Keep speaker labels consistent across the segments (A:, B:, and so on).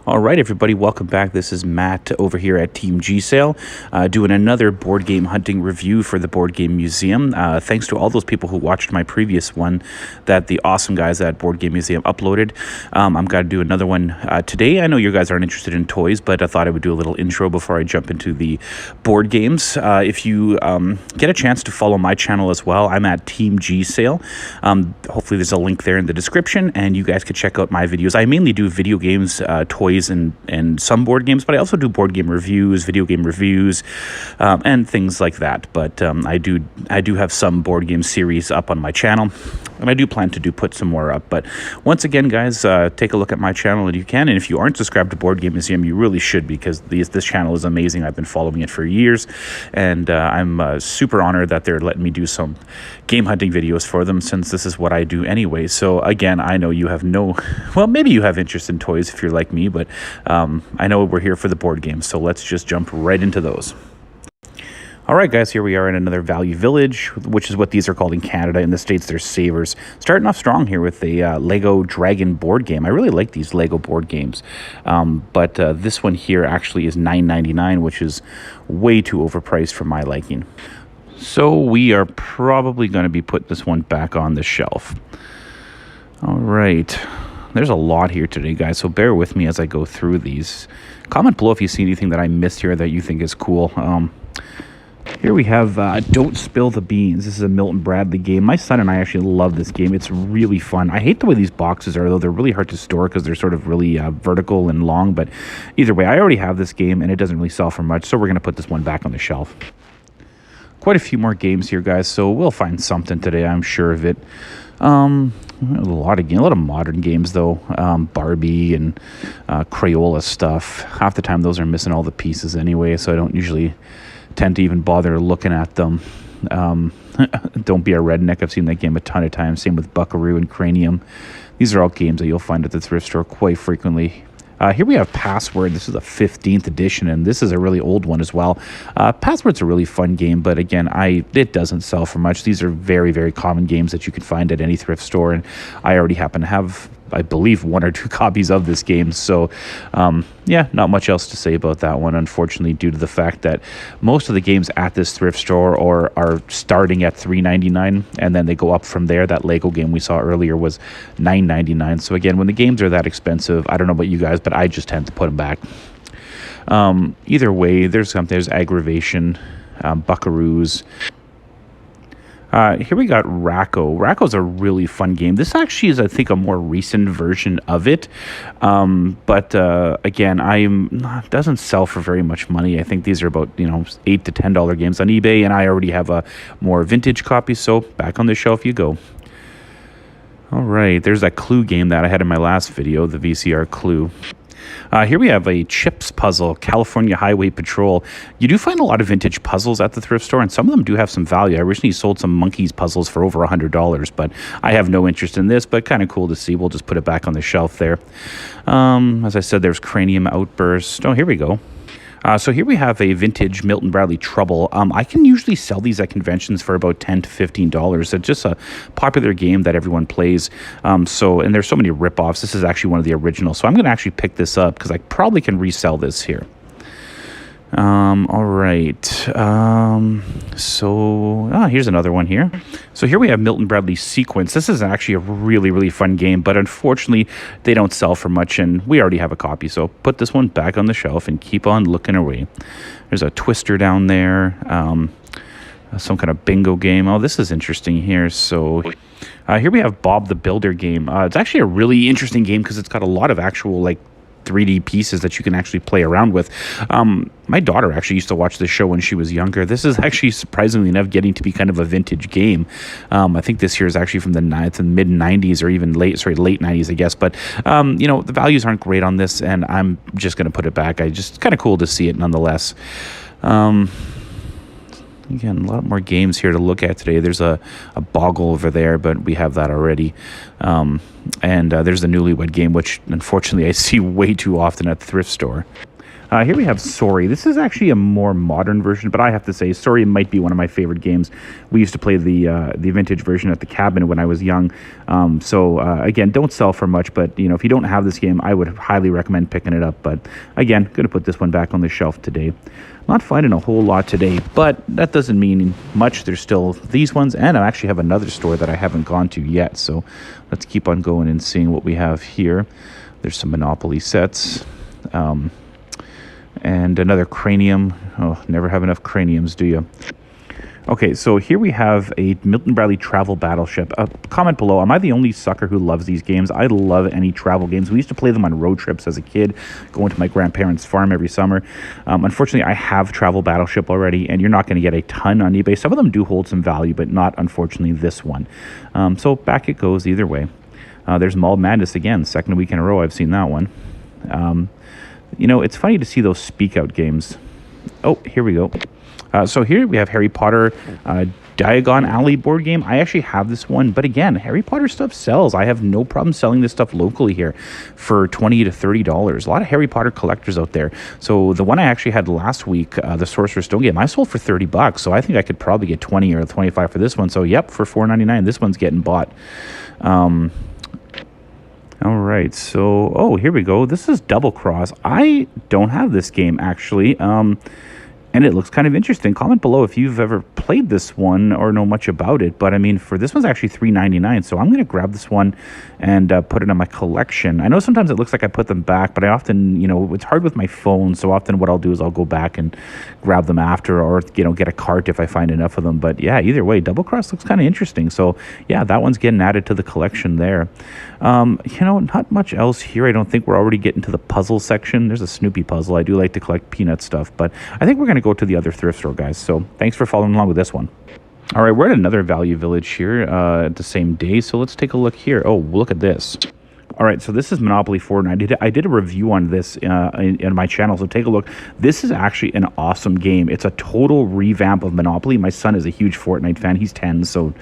A: All right, everybody, welcome back. This is Matt over here at Team Gsale, doing another board game hunting review for the Board Game Museum. Thanks to all those people who watched my previous one that the awesome guys at Board Game Museum uploaded. I'm going to do another one today. I know you guys aren't interested in toys, but I thought I would do a little intro before I jump into the board games. If you get a chance to follow my channel as well, I'm at Team Gsale. Hopefully there's a link there in the description, and you guys could check out my videos. I mainly do video games, toys, and some board games, but I also do board game reviews, video game reviews, and things like that. But I do have some board game series up on my channel, and I do plan to put some more up. But once again, guys, take a look at my channel if you can. And if you aren't subscribed to Board Game Museum, you really should, because this channel is amazing. I've been following it for years, and I'm super honored that they're letting me do some game hunting videos for them, since this is what I do anyway. So again, I know you have well, maybe you have interest in toys if you're like me, but I know we're here for the board games, so let's just jump right into those. All right, guys, here we are in another Value Village, which is what these are called in Canada. In the States, they're Savers. Starting off strong here with a Lego Dragon board game. I really like these Lego board games, but this one here actually is $9.99, which is way too overpriced for my liking. So we are probably going to be putting this one back on the shelf. All right. There's a lot here today, guys, so bear with me as I go through these. Comment below if you see anything that I missed here that you think is cool. Here we have Don't Spill the Beans. This is a Milton Bradley game. My son and I actually love this game. It's really fun. I hate the way these boxes are, though. They're really hard to store because they're sort of really vertical and long. But either way, I already have this game, and it doesn't really sell for much, so we're going to put this one back on the shelf. Quite a few more games here, guys, so we'll find something today, I'm sure of it. A lot of modern games, though. Barbie and Crayola stuff. Half the time those are missing all the pieces anyway, so I don't usually tend to even bother looking at them. Don't Be a Redneck. I've seen that game a ton of times. Same with Buckaroo and Cranium. These are all games that you'll find at the thrift store quite frequently. Here we have Password. This is a 15th edition, and this is a really old one as well. Password's a really fun game, but again, it doesn't sell for much. These are very, very common games that you can find at any thrift store, and I already happen to have, I believe, 1 or 2 copies of this game. So, yeah, not much else to say about that one, unfortunately, due to the fact that most of the games at this thrift store are starting at $3.99, and then they go up from there. That Lego game we saw earlier was $9.99. So again, when the games are that expensive, I don't know about you guys, but I just tend to put them back. Either way, there's Aggravation, Buckaroos. Here we got Racco. Racco's a really fun game. This actually is, I think, a more recent version of it. But again, doesn't sell for very much money. I think these are about, $8 to $10 games on eBay, and I already have a more vintage copy, so back on the shelf you go. All right, there's that Clue game that I had in my last video, the VCR Clue. Here we have a Chips puzzle, California Highway Patrol. You do find a lot of vintage puzzles at the thrift store, and some of them do have some value. I recently sold some Monkeys puzzles for over $100, but I have no interest in this, but kind of cool to see. We'll just put it back on the shelf there. As I said, there's Cranium Outburst. Oh, here we go. So here we have a vintage Milton Bradley Trouble. I can usually sell these at conventions for about $10 to $15. It's just a popular game that everyone plays. And there's so many rip-offs. This is actually one of the originals. So I'm going to actually pick this up because I probably can resell this here. All right. Here's another one here. So here we have Milton Bradley Sequence. This is actually a really, really fun game, but unfortunately they don't sell for much, and we already have a copy. So put this one back on the shelf and keep on looking away. There's a Twister down there. Some kind of bingo game. Oh, this is interesting here. So here we have Bob the Builder game. It's actually a really interesting game because it's got a lot of actual, 3D pieces that you can actually play around with. My daughter actually used to watch this show when she was younger. This is actually, surprisingly enough, getting to be kind of a vintage game. I think this here is actually from the mid-90s or even late 90s, I guess. But, the values aren't great on this, and I'm just going to put it back. Just kind of cool to see it nonetheless. Again, a lot more games here to look at today. There's a Boggle over there, but we have that already. And there's the Newlywed game, which unfortunately I see way too often at the thrift store. Here we have Sorry. This is actually a more modern version, but I have to say, Sorry might be one of my favorite games. We used to play the vintage version at the cabin when I was young. Again, don't sell for much, but if you don't have this game, I would highly recommend picking it up. But again, going to put this one back on the shelf today. Not finding a whole lot today, but that doesn't mean much. There's still these ones, and I actually have another store that I haven't gone to yet. So let's keep on going and seeing what we have here. There's some Monopoly sets. And another cranium. Oh, never have enough craniums, do you? Okay, so here we have a Milton Bradley travel battleship. Comment below, am I the only sucker who loves these games? I love any travel games. We used to play them on road trips as a kid, going to my grandparents' farm every summer. Unfortunately, I have travel battleship already, and you're not going to get a ton on eBay. Some of them do hold some value, but not, unfortunately, this one. So back it goes either way. There's Mall Madness again, second week in a row I've seen that one. It's funny to see those speak out games. Oh, here we go. So here we have Harry Potter Diagon Alley board game. I actually have this one, but again, Harry Potter stuff sells. I have no problem selling this stuff locally here for $20 to $30. A lot of Harry Potter collectors out there. So the one I actually had last week, the Sorcerer's Stone game, I sold for $30. So I think I could probably get 20 or 25 for this one. So yep, for $4.99, this one's getting bought. All right, so, here we go. This is Double Cross. I don't have this game, actually, and it looks kind of interesting. Comment below if you've ever played this one or know much about it, but, I mean, for this one's actually $3.99, so I'm going to grab this one and put it in my collection. I know sometimes it looks like I put them back, but I often, it's hard with my phone, so often what I'll do is I'll go back and grab them after or, get a cart if I find enough of them, but, yeah, either way, Double Cross looks kind of interesting, so, yeah, that one's getting added to the collection there. Not much else here. I don't think we're already getting to the puzzle section. There's a Snoopy puzzle. I do like to collect peanut stuff, but I think we're going to go to the other thrift store, guys. So thanks for following along with this one. All right, we're at another value village here at the same day. So let's take a look here. Oh, look at this. All right, so this is Monopoly 4, and I did a review on this in my channel, so take a look. This is actually an awesome game. It's a total revamp of Monopoly. My son is a huge Fortnite fan. He's 10, so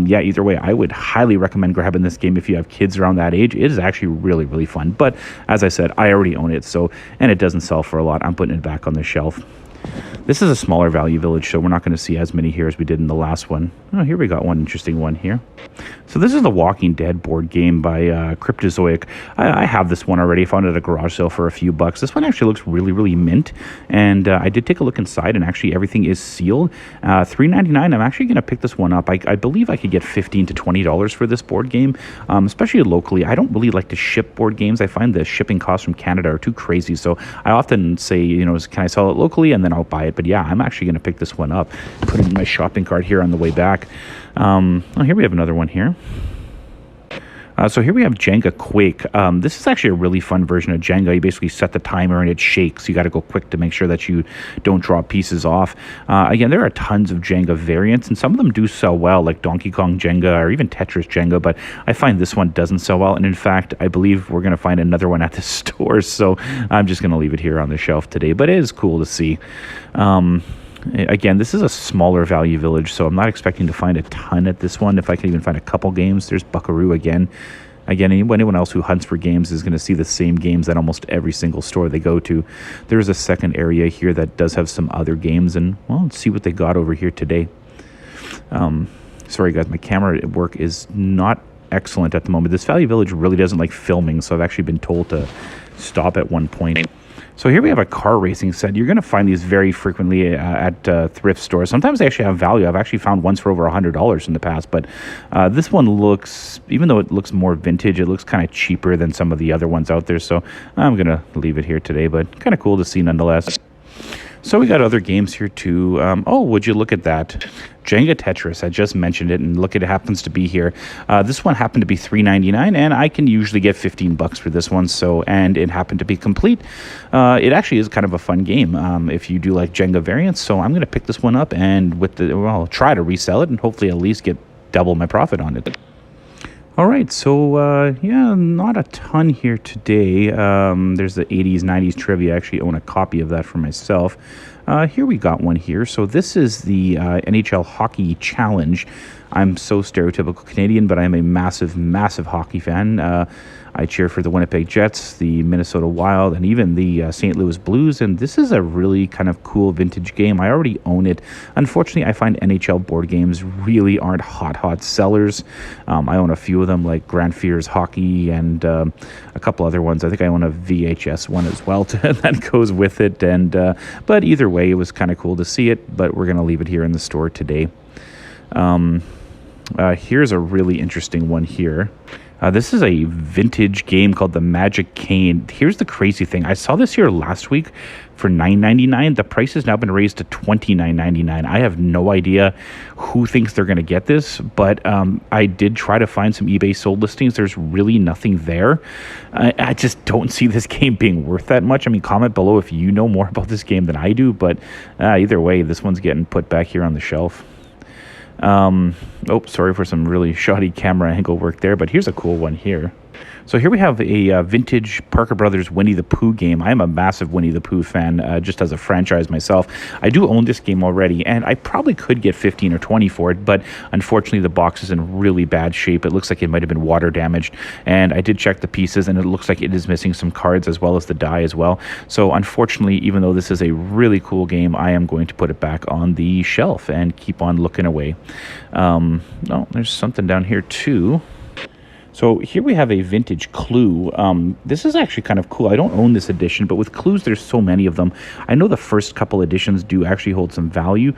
A: yeah, either way, I would highly recommend grabbing this game if you have kids around that age. It is actually really, really fun. But as I said, I already own it, and it doesn't sell for a lot. I'm putting it back on the shelf. This is a smaller value village, so we're not going to see as many here as we did in the last one. Oh, here we got one interesting one here. So this is the Walking Dead board game by Cryptozoic. I have this one already. Found it at a garage sale for a few bucks. This one actually looks really, really mint. And I did take a look inside, and actually everything is sealed. $3.99. I'm actually going to pick this one up. I believe I could get $15 to $20 for this board game, especially locally. I don't really like to ship board games. I find the shipping costs from Canada are too crazy. So I often say, can I sell it locally? And then I'll buy it. But yeah, I'm actually going to pick this one up. Put it in my shopping cart here on the way back. Here we have another one here. So here we have Jenga Quake. This is actually a really fun version of Jenga. You basically set the timer and it shakes. You got to go quick to make sure that you don't drop pieces off. Again, there are tons of Jenga variants, and some of them do sell well, like Donkey Kong Jenga or even Tetris Jenga, but I find this one doesn't sell well. And in fact, I believe we're going to find another one at the store, so I'm just going to leave it here on the shelf today. But it is cool to see. Again, this is a smaller value village, so I'm not expecting to find a ton at this one. If I can even find a couple games. There's Buckaroo again. Again, anyone else who hunts for games is going to see the same games at almost every single store they go to. There's a second area here that does have some other games, and, well, let's see what they got over here today. Sorry, guys, my camera at work is not excellent at the moment. This value village really doesn't like filming, so I've actually been told to stop at one point. So here we have a car racing set. You're going to find these very frequently at thrift stores. Sometimes they actually have value. I've actually found ones for over $100 in the past. But this one looks, even though it looks more vintage, it looks kind of cheaper than some of the other ones out there. So I'm going to leave it here today, but kind of cool to see nonetheless. So we got other games here too. Oh, would you look at that? Jenga Tetris. I just mentioned it, and look, it happens to be here. This one happened to be $3.99, and I can usually get $15 for this one. And it happened to be complete. It actually is kind of a fun game if you do like Jenga variants. So I'm going to pick this one up and try to resell it and hopefully at least get double my profit on it. All right, so yeah, not a ton here today. There's the 80s, 90s trivia. I actually own a copy of that for myself. Here we got one here. So this is the NHL Hockey Challenge. I'm so stereotypical Canadian, but I'm a massive, massive hockey fan. I cheer for the Winnipeg Jets, the Minnesota Wild, and even the St. Louis Blues. And this is a really kind of cool vintage game. I already own it. Unfortunately, I find NHL board games really aren't hot sellers. I own a few of them, like Nhl Hockey and a couple other ones. I think I own a VHS one as well that goes with it. And but either way, it was kind of cool to see it. But we're going to leave it here in the store today. Here's a really interesting one here. This is a vintage game called the Magic Cane. Here's the crazy thing. I saw this here last week for $9.99. The price has now been raised to $29.99. I have no idea who thinks they're going to get this, but I did try to find some eBay sold listings. There's really nothing there. I just don't see this game being worth that much. I mean, comment below if you know more about this game than I do, but either way, this one's getting put back here on the shelf. Sorry for some really shoddy camera angle work there, but here's a cool one here. So here we have a vintage Parker Brothers Winnie the Pooh game. I am a massive Winnie the Pooh fan, just as a franchise myself. I do own this game already, and I probably could get 15 or 20 for it, but unfortunately the box is in really bad shape. It looks like it might have been water damaged, and I did check the pieces, and it looks like it is missing some cards as well as the die as well. So unfortunately, even though this is a really cool game, I am going to put it back on the shelf and keep on looking away. There's something down here too. So here we have a vintage Clue. This is actually kind of cool. I don't own this edition, but with Clues, there's so many of them. I know the first couple editions do actually hold some value.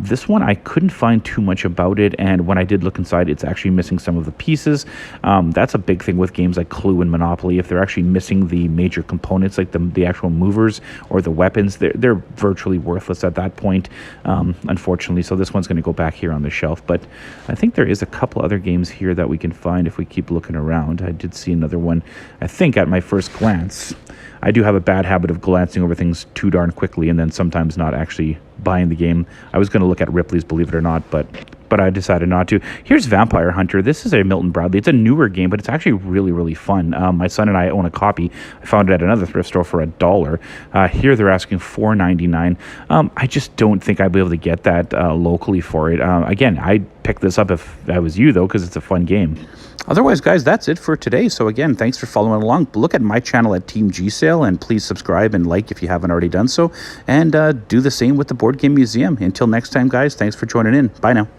A: This one, I couldn't find too much about it, and when I did look inside, it's actually missing some of the pieces. That's a big thing with games like Clue and Monopoly. If they're actually missing the major components, like the actual movers or the weapons, they're virtually worthless at that point, unfortunately. So this one's going to go back here on the shelf, but I think there is a couple other games here that we can find if we keep looking around. I did see another one, I think, at my first glance. I do have a bad habit of glancing over things too darn quickly and then sometimes not actually buying the game. I was going to look at Ripley's, believe it or not, but I decided not to. Here's Vampire Hunter. This is a Milton Bradley. It's a newer game, but it's actually really, really fun. My son and I own a copy. I found it at another thrift store for $1. Here they're asking $4.99. I just don't think I'd be able to get that locally for it. Again, I'd pick this up if I was you, though, because it's a fun game. Otherwise, guys, that's it for today. So again, thanks for following along. Look at my channel at Team Gsale, and please subscribe and like if you haven't already done so. And do the same with the Board Game Museum. Until next time, guys, thanks for joining in. Bye now.